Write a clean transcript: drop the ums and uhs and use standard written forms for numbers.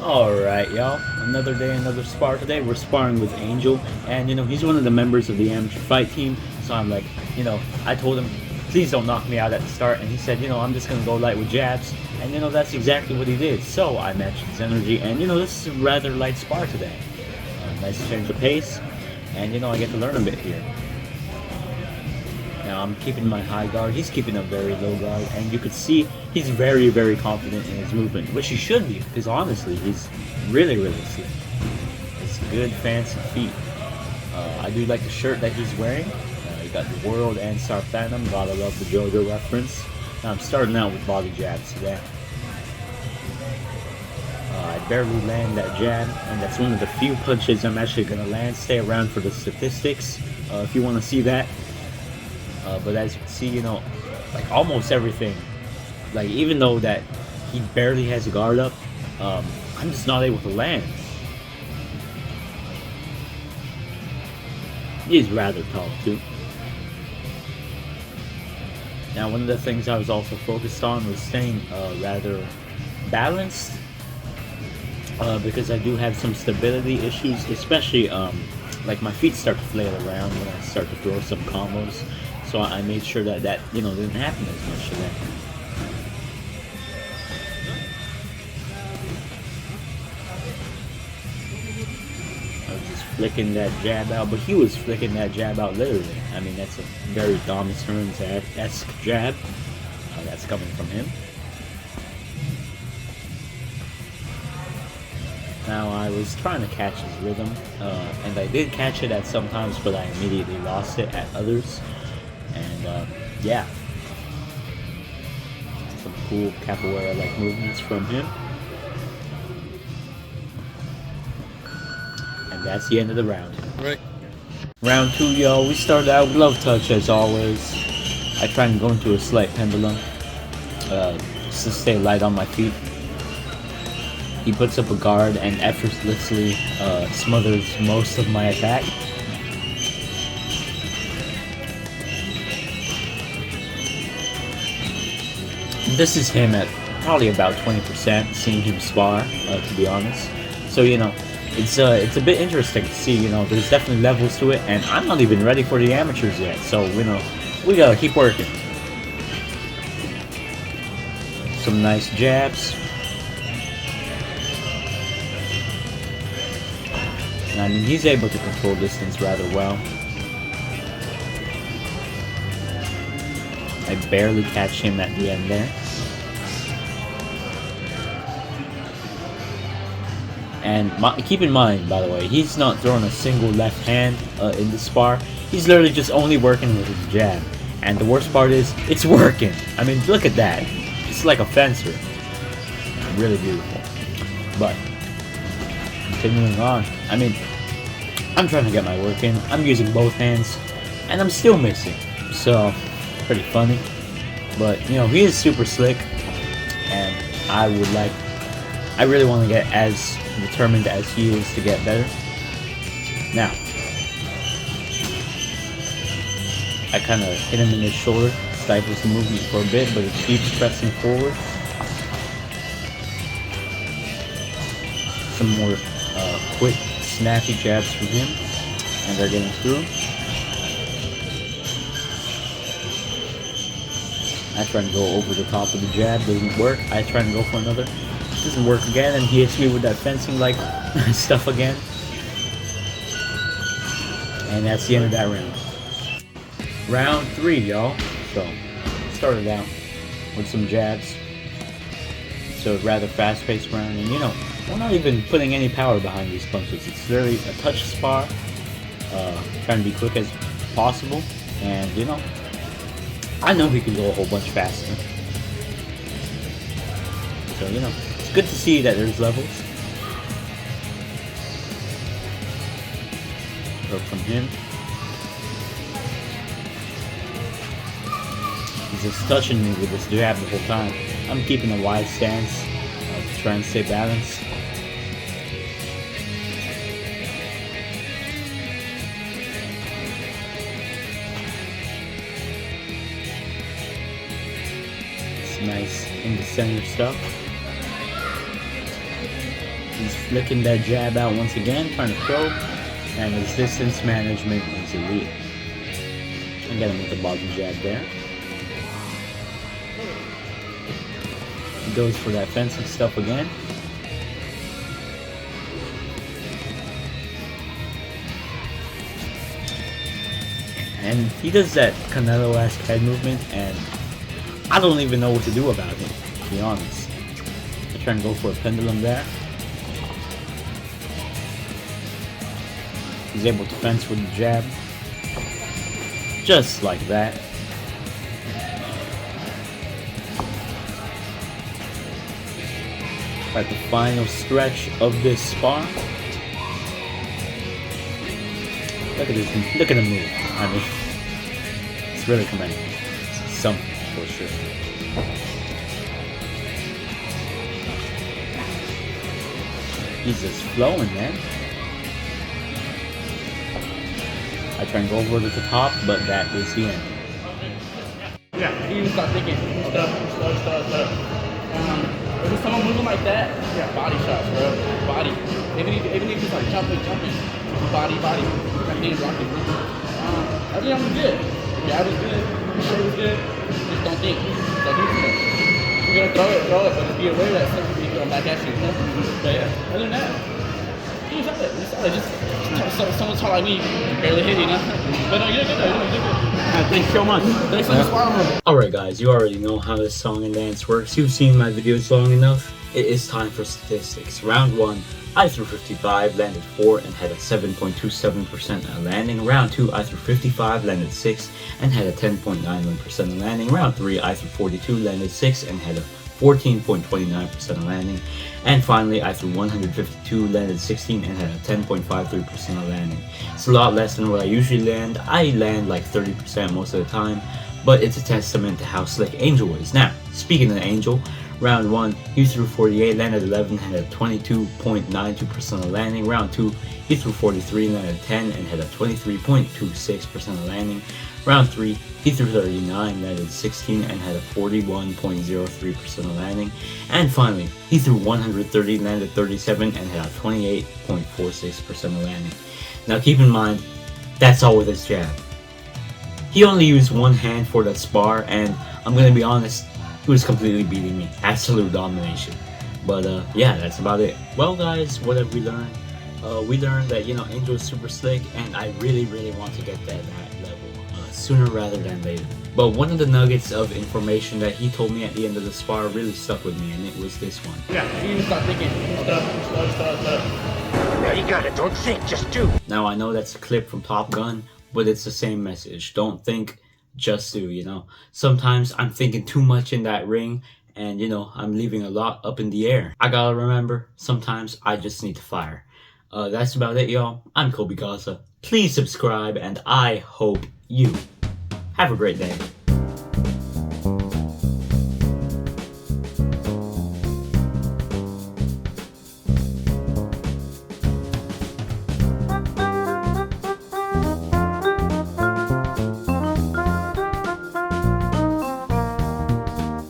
Alright, y'all. Another day, another spar. Today we're sparring with Angel, and he's one of the members of the amateur fight team. So I'm like, I told him, please don't knock me out at the start, and he said, I'm just gonna go light with jabs, and that's exactly what he did. So I matched his energy, and this is a rather light spar today. Nice change of pace, and I get to learn a bit here. Now I'm keeping my high guard, he's keeping a very low guard, and you could see he's very, very confident in his movement, which he should be, because honestly, he's really, really slick. It's good, fancy feet. I do like the shirt that he's wearing. He got the World and Star Phantom, gotta love the JoJo reference. Now I'm starting out with body jabs today. I barely land that jab, and that's one of the few punches I'm actually gonna land. Stay around for the statistics if you want to see that. But as you can see, like almost everything, like even though that he barely has a guard up, I'm just not able to land. He's rather tall too. Now one of the things I was also focused on was staying rather balanced, because I do have some stability issues, especially like my feet start to flail around when I start to throw some combos. So I made sure that didn't happen as much today. I was just flicking that jab out, but he was flicking that jab out literally. I mean, that's a very Thomas Hearns-esque jab that's coming from him. Now I was trying to catch his rhythm, and I did catch it at some times, but I immediately lost it at others. And yeah, some cool capoeira-like movements from him. And that's the end of the round. Right. Round 2, y'all. We started out with glove touch as always. I try and go into a slight pendulum, just to stay light on my feet. He puts up a guard and effortlessly smothers most of my attack. This is him at probably about 20%, seeing him spar, to be honest. So, it's a bit interesting to see, there's definitely levels to it, and I'm not even ready for the amateurs yet, so, we gotta keep working. Some nice jabs. I mean, he's able to control distance rather well. I barely catch him at the end there. And keep in mind, by the way, he's not throwing a single left hand in the spar. He's literally just only working with his jab. And the worst part is, it's working. I mean, look at that. It's like a fencer. Really beautiful. But, continuing on. I mean, I'm trying to get my work in. I'm using both hands. And I'm still missing. So, pretty funny. But, he is super slick. And I really want to get as determined as he is to get better. Now, I kind of hit him in his shoulder, stifles the movement for a bit, but he keeps pressing forward. Some more quick, snappy jabs from him, and they're getting through. I try and go over the top of the jab, doesn't work. I try and go for another, doesn't work again, and he hits me with that fencing-like stuff again. And that's the end of that round. Round 3, y'all. So, started out with some jabs. So, rather fast-paced round, and we're not even putting any power behind these punches. It's literally a touch spar, trying to be quick as possible, and I know he can go a whole bunch faster. So, it's good to see that there's levels. Or from him. He's just touching me with this jab the whole time. I'm keeping a wide stance, trying to stay balanced. It's nice in the center stuff. He's flicking that jab out once again, trying to probe, and his distance management is elite. And get him with the bottom jab there. He goes for that fencing stuff again. And he does that Canelo-esque head movement, and I don't even know what to do about it, to be honest. I try and go for a pendulum there. He's able to fence with the jab. Just like that. At the final stretch of this spar. Look at this, look at him move. I mean, it's really commendable. Something for sure. He's just flowing, man. I try and go over to the top, but that is the end. Yeah, you start thinking, stuff. If it's someone moving like that, yeah, body shots, bro. Body. Even if it's like jumping. Body. That thing's rocking. I think I'm good. Jab is good. Shit is good. Just don't think. Don't do too much. You're gonna throw it, but just be aware that something will be going back at you. But yeah, other than that, you solid. Just someone tall like me barely hit, you know. But no, you're good though. You're good. Thanks so much. Thanks for the spar. Alright guys, you already know how this song and dance works. You've seen my videos long enough. It is time for statistics. Round 1, I threw 55, landed 4, and had a 7.27% landing. Round 2, I threw 55, landed 6, and had a 10.91% landing. Round 3, I threw 42, landed 6, and had a 14.29% landing. And finally, I threw 152, landed 16, and had a 10.53% landing. It's a lot less than what I usually land. I land like 30% most of the time, but it's a testament to how slick Angel is. Now, speaking of Angel, round 1, he threw 48, landed 11, and had a 22.92% landing. Round 2, he threw 43, landed 10, and had a 23.26% landing. Round 3, he threw 39, landed 16, and had a 41.03% landing. And finally, he threw 130, landed 37, and had a 28.46% landing. Now keep in mind, that's all with his jab. He only used one hand for that spar, and I'm gonna be honest, he was completely beating me. Absolute domination. But yeah, that's about it. Well guys, what have we learned? We learned that, you know, Angel is super slick, and I really want to get that level sooner rather than later. But one of the nuggets of information that he told me at the end of the spar really stuck with me, and it was this one. Yeah, you start thinking, stuff. Yeah, you got it. Don't think, just do. Now I know that's a clip from Top Gun, but it's the same message. Don't think, just do, you know. Sometimes I'm thinking too much in that ring, and you know, I'm leaving a lot up in the air. I gotta remember, sometimes I just need to fire. That's about it, y'all. I'm Kobe Gaza. Please subscribe, and I hope you have a great day.